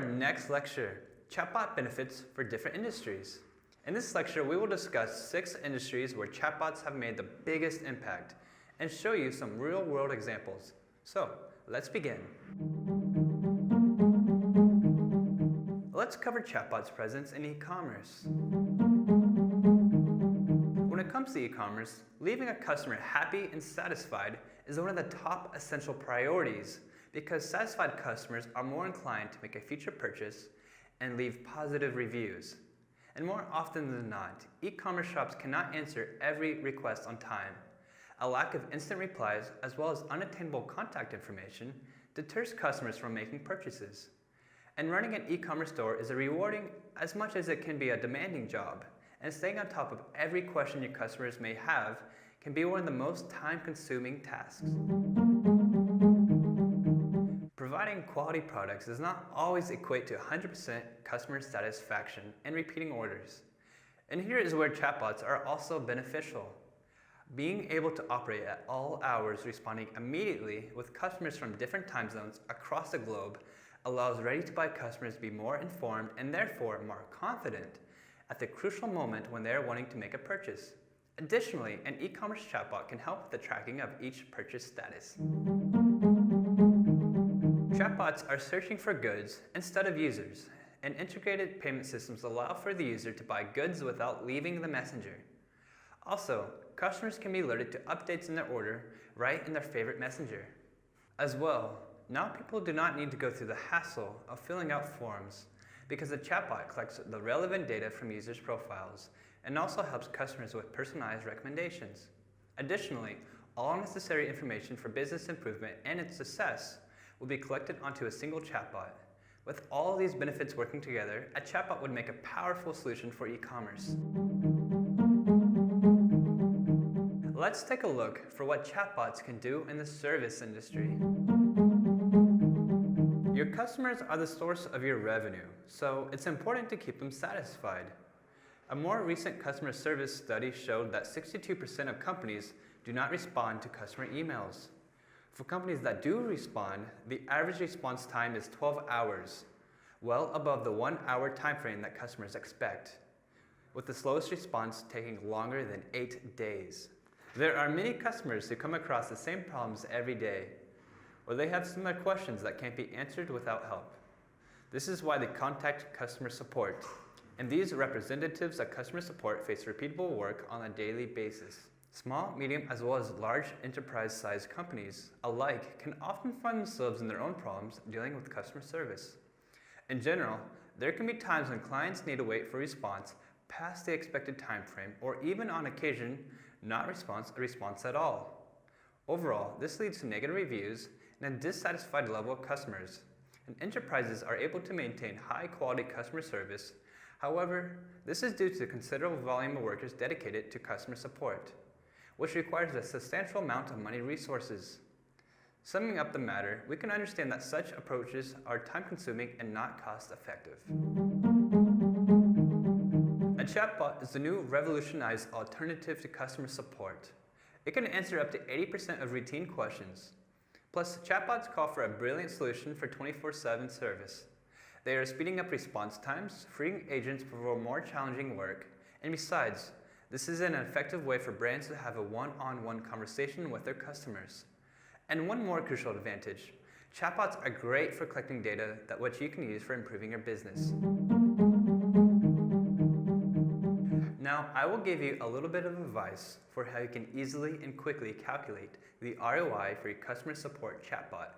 our next lecture, Chatbot Benefits for Different Industries. In this lecture, we will discuss 6 industries where chatbots have made the biggest impact and show you some real-world examples. So, let's begin. Let's cover chatbots' presence in e-commerce. When it comes to e-commerce, leaving a customer happy and satisfied is one of the top essential priorities because satisfied customers are more inclined to make a future purchase and leave positive reviews. And more often than not, e-commerce shops cannot answer every request on time. A lack of instant replies, as well as unattainable contact information, deters customers from making purchases. And running an e-commerce store is a rewarding as much as it can be a demanding job, and staying on top of every question your customers may have can be one of the most time-consuming tasks. Providing quality products does not always equate to 100% customer satisfaction and repeating orders. And here is where chatbots are also beneficial. Being able to operate at all hours, responding immediately with customers from different time zones across the globe allows ready-to-buy customers to be more informed and therefore more confident at the crucial moment when they are wanting to make a purchase. Additionally, an e-commerce chatbot can help with the tracking of each purchase status. Chatbots are searching for goods instead of users, and integrated payment systems allow for the user to buy goods without leaving the messenger. Also, customers can be alerted to updates in their order right in their favorite messenger. As well, now people do not need to go through the hassle of filling out forms because the chatbot collects the relevant data from users' profiles and also helps customers with personalized recommendations. Additionally, all necessary information for business improvement and its success will be collected onto a single chatbot. With all these benefits working together, a chatbot would make a powerful solution for e-commerce. Let's take a look for what chatbots can do in the service industry. Your customers are the source of your revenue, so it's important to keep them satisfied. A more recent customer service study showed that 62% of companies do not respond to customer emails. For companies that do respond, the average response time is 12 hours, well above the 1-hour time frame that customers expect, with the slowest response taking longer than 8 days. There are many customers who come across the same problems every day, or they have similar questions that can't be answered without help. This is why they contact customer support, and these representatives of customer support face repeatable work on a daily basis. Small, medium, as well as large enterprise-sized companies alike can often find themselves in their own problems dealing with customer service. In general, there can be times when clients need to wait for a response past the expected time frame, or even on occasion, not a response at all. Overall, this leads to negative reviews and a dissatisfied level of customers, and enterprises are able to maintain high-quality customer service. However, this is due to the considerable volume of workers dedicated to customer support, which requires a substantial amount of money resources. Summing up the matter, we can understand that such approaches are time-consuming and not cost-effective. A chatbot is the new revolutionized alternative to customer support. It can answer up to 80% of routine questions. Plus, chatbots call for a brilliant solution for 24/7 service. They are speeding up response times, freeing agents to perform more challenging work, and besides, this is an effective way for brands to have a one-on-one conversation with their customers. And one more crucial advantage, chatbots are great for collecting data which you can use for improving your business. Now, I will give you a little bit of advice for how you can easily and quickly calculate the ROI for your customer support chatbot.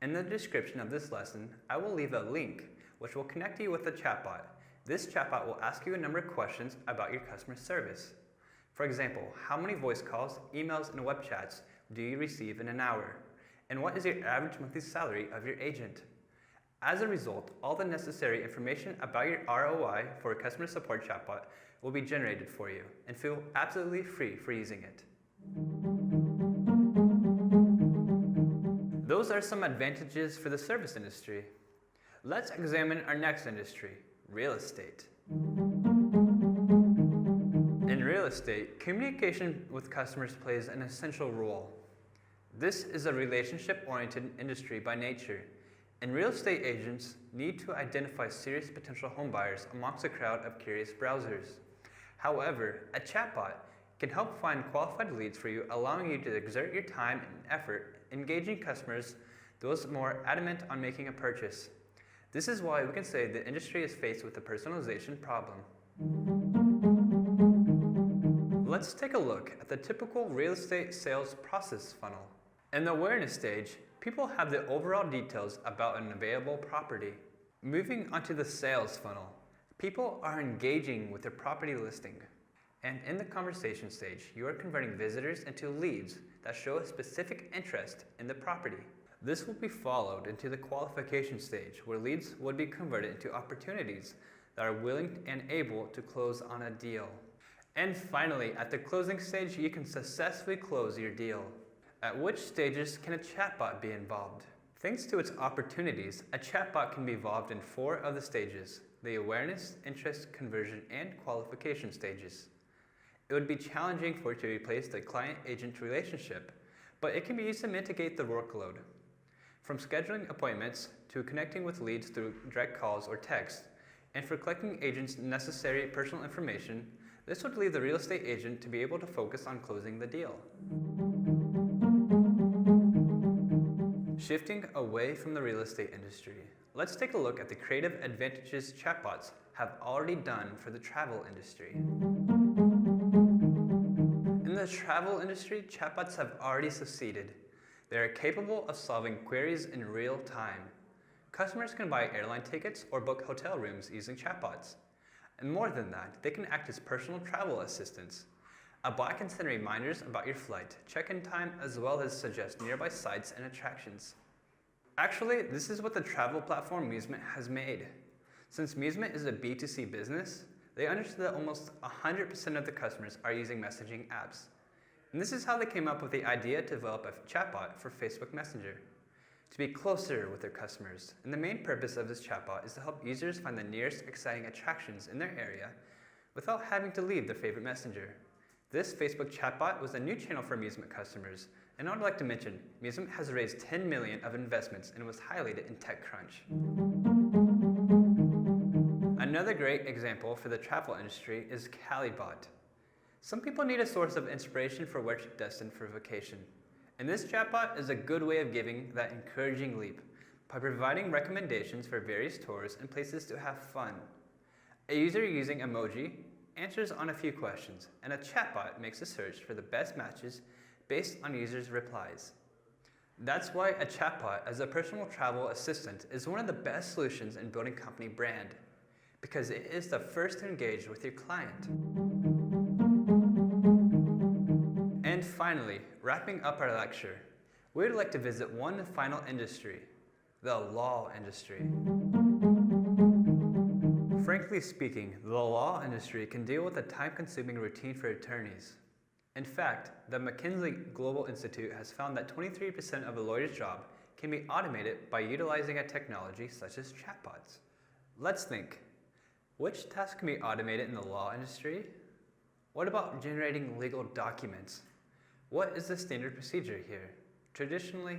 In the description of this lesson, I will leave a link which will connect you with the chatbot. This chatbot will ask you a number of questions about your customer service. For example, how many voice calls, emails, and web chats do you receive in an hour? And what is your average monthly salary of your agent? As a result, all the necessary information about your ROI for a customer support chatbot will be generated for you, and feel absolutely free for using it. Those are some advantages for the service industry. Let's examine our next industry, real estate. In real estate, communication with customers plays an essential role. This is a relationship-oriented industry by nature, And real estate agents need to identify serious potential home buyers amongst a crowd of curious browsers. However, a chatbot can help find qualified leads for you, allowing you to exert your time and effort engaging customers, those more adamant on making a purchase. This is why we can say the industry is faced with a personalization problem. Let's take a look at the typical real estate sales process funnel. In the awareness stage, people have the overall details about an available property. Moving onto the sales funnel, people are engaging with their property listing. And in the conversation stage, you are converting visitors into leads that show a specific interest in the property. This will be followed into the qualification stage, where leads would be converted into opportunities that are willing and able to close on a deal. And finally, at the closing stage, you can successfully close your deal. At which stages can a chatbot be involved? Thanks to its opportunities, a chatbot can be involved in 4 of the stages: the awareness, interest, conversion, and qualification stages. It would be challenging for it to replace the client-agent relationship, but it can be used to mitigate the workload. From scheduling appointments to connecting with leads through direct calls or text, and for collecting agents' necessary personal information, this would leave the real estate agent to be able to focus on closing the deal. Shifting away from the real estate industry, let's take a look at the creative advantages chatbots have already done for the travel industry. In the travel industry, chatbots have already succeeded. They are capable of solving queries in real time. Customers can buy airline tickets or book hotel rooms using chatbots. And more than that, they can act as personal travel assistants. A bot can send reminders about your flight, check-in time, as well as suggest nearby sites and attractions. Actually, this is what the travel platform Musement has made. Since Musement is a B2C business, they understood that almost 100% of the customers are using messaging apps. And this is how they came up with the idea to develop a chatbot for Facebook Messenger, to be closer with their customers. And the main purpose of this chatbot is to help users find the nearest exciting attractions in their area without having to leave their favorite messenger. This Facebook chatbot was a new channel for Musement customers, and I would like to mention, Musement has raised $10 million of investments and was highlighted in TechCrunch. Another great example for the travel industry is CaliBot. Some people need a source of inspiration for where to destined for vacation. And this chatbot is a good way of giving that encouraging leap by providing recommendations for various tours and places to have fun. A user using emoji answers on a few questions, and a chatbot makes a search for the best matches based on users' replies. That's why a chatbot as a personal travel assistant is one of the best solutions in building company brand, because it is the first to engage with your client. And finally, wrapping up our lecture, we would like to visit one final industry, the law industry. Frankly speaking, the law industry can deal with a time-consuming routine for attorneys. In fact, the McKinsey Global Institute has found that 23% of a lawyer's job can be automated by utilizing a technology such as chatbots. Let's think. Which tasks can be automated in the law industry? What about generating legal documents? What is the standard procedure here? Traditionally,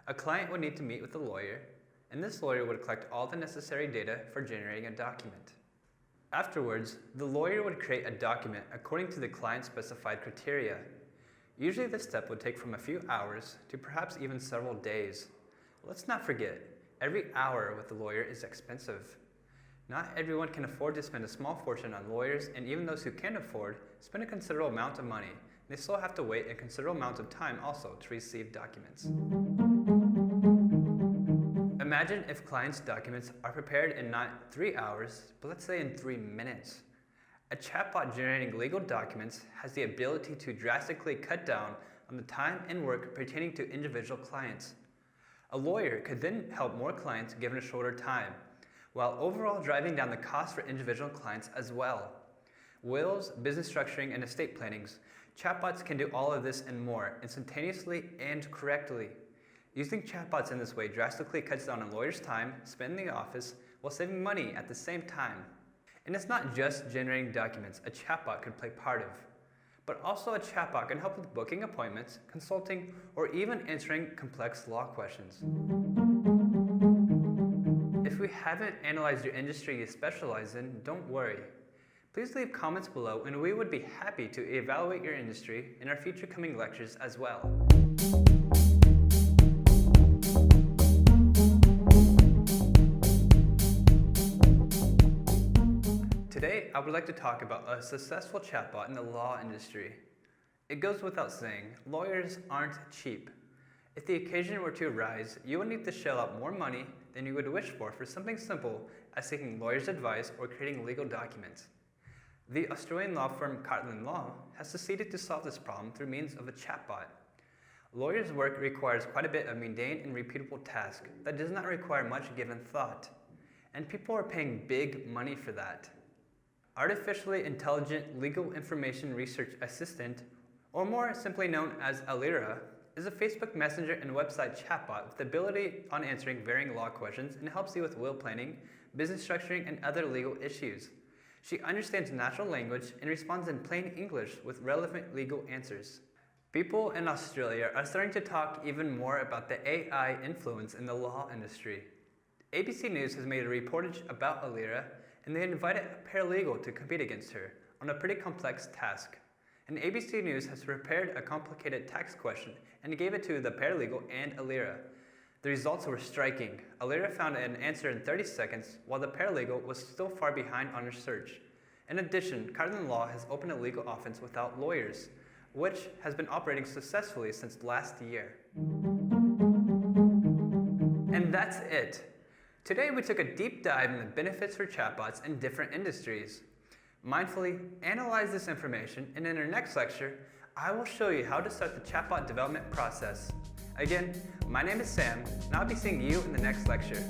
a client would need to meet with a lawyer, and this lawyer would collect all the necessary data for generating a document. Afterwards, the lawyer would create a document according to the client's specified criteria. Usually this step would take from a few hours to perhaps even several days. Let's not forget, every hour with the lawyer is expensive. Not everyone can afford to spend a small fortune on lawyers, and even those who can afford spend a considerable amount of money. They still have to wait a considerable amount of time also to receive documents. Imagine if clients' documents are prepared in not 3 hours, but let's say in 3 minutes. A chatbot generating legal documents has the ability to drastically cut down on the time and work pertaining to individual clients. A lawyer could then help more clients given a shorter time, while overall driving down the cost for individual clients as well. Wills, business structuring, and estate plannings. Chatbots can do all of this and more instantaneously and correctly. Using chatbots in this way drastically cuts down on lawyers' time spent in the office while saving money at the same time. And it's not just generating documents a chatbot could play part of, but also a chatbot can help with booking appointments, consulting, or even answering complex law questions. if we haven't analyzed your industry you specialize in, don't worry. Please leave comments below and we would be happy to evaluate your industry in our future coming lectures as well. Today, I would like to talk about a successful chatbot in the law industry. It goes without saying, lawyers aren't cheap. If the occasion were to arise, you would need to shell out more money than you would wish for something simple as seeking lawyers' advice or creating legal documents. The Australian law firm CARTLAND has succeeded to solve this problem through means of a chatbot. Lawyers' work requires quite a bit of mundane and repeatable tasks that does not require much given thought, and people are paying big money for that. Artificially intelligent legal information research assistant, or more simply known as Alira, is a Facebook Messenger and website chatbot with the ability on answering varying law questions and helps you with will planning, business structuring, and other legal issues. She understands natural language and responds in plain English with relevant legal answers. People in Australia are starting to talk even more about the AI influence in the law industry. ABC News has made a reportage about Alira, and they invited a paralegal to compete against her on a pretty complex task. And ABC News has prepared a complicated tax question and gave it to the paralegal and Alira. The results were striking. Alira found an answer in 30 seconds, while the paralegal was still far behind on her search. In addition, CARTLAND Law has opened a legal office without lawyers, which has been operating successfully since last year. And that's it. Today we took a deep dive in the benefits for chatbots in different industries. Mindfully analyze this information, and in our next lecture, I will show you how to start the chatbot development process. Again, my name is Sam, and I'll be seeing you in the next lecture.